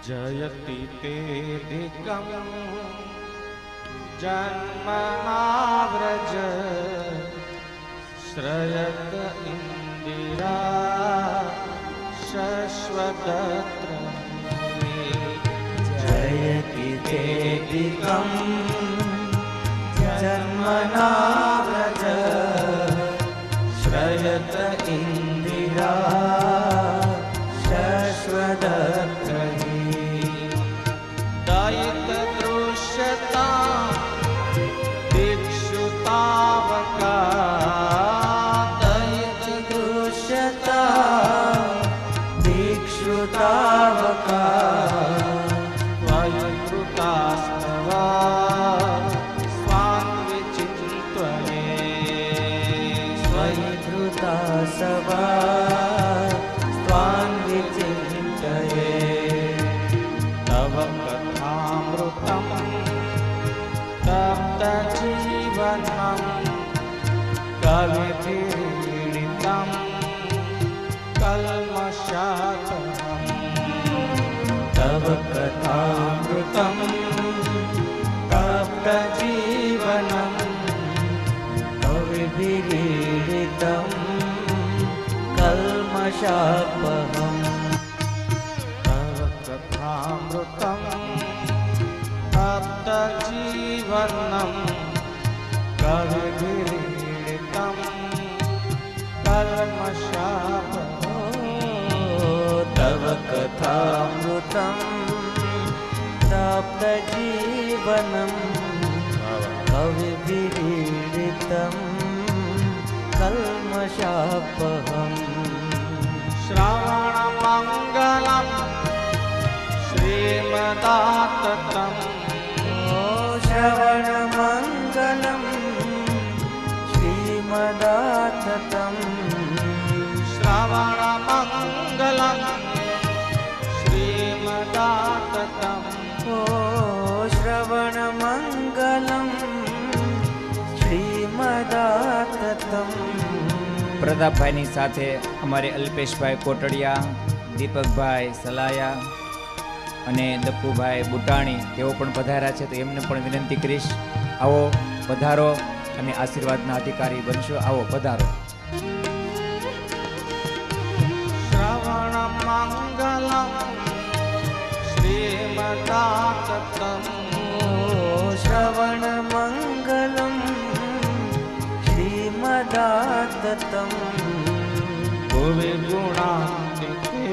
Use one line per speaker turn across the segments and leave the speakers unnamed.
जयति तेऽधिकं जन्मनाव्रज श्रयत इंदिरा शश्वतत्र
जयति तेऽधिकं जन्मनाव्रज श्रयत इंदिरा शश्वतत्र
दयित दृश्यता दिक्षुतावका
दयित दृश्यता दिक्षुतावका
त्वयिकृतास्तवा स्वान्विचिन्त्वये
त्वयिकृता सवा स्वान्विचिन्तये
तव कथामृतं तप्तजीवनं कविभिरीडितं कल्मषातहम्
तव कथामृतं तप्तजीवनं कविभिरीडितं कल्मषापहम्
तव कथामृतं तप्तजीवनं कविभिरीडितं कल्मषापहम्
तव कथामृतं तप्तजीवनं कविभिरीडितं कल्मषापहम्
श्रवणमङ्गलं श्रीमदाततं
श्रवणमङ्गलं श्रीमदाततं
श्रवणमङ्गलं श्रीमदाततं
ओ श्रवणमङ्गलं श्रीमदाततं
પ્રતાપભાઈની સાથે અમારે અલ્પેશભાઈ કોટડિયા, દીપકભાઈ સલાયા અને દપ્પુભાઈ બુટાણી તેઓ પણ પધાર્યા છે, તો એમને પણ વિનંતી કરીશ, આવો પધારો અને આશીર્વાદના અધિકારી બનશો. આવો પધારો.
श्रवणमङ्गलं श्रीमदाततं
श्रवणमङ्गलं श्रीमदाततं
भुवि गुणान्विते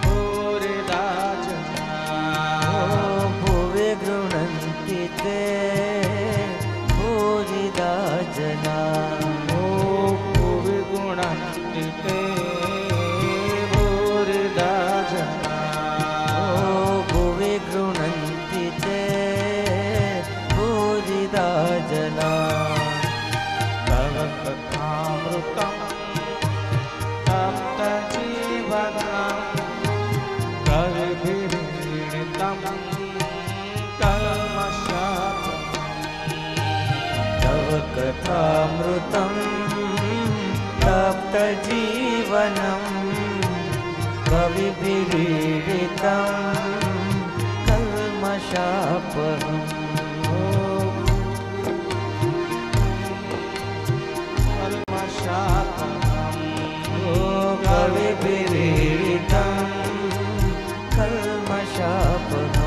भूरिदा जना
भुवि गृह्णन्ति ते भूरिदा जना
भुवि गुणान्विते भूरिदा जना
भुवि गृह्णन्ति ते भूरिदा जना
तव कथामृतं तप्तजीवनं कविभिरीडितं कल्मषापहम्
तव कथामृतं तप्तजीवनं कविभिरीडितं कल्मषापहम् कविभिरीडितं कल्मषापहम्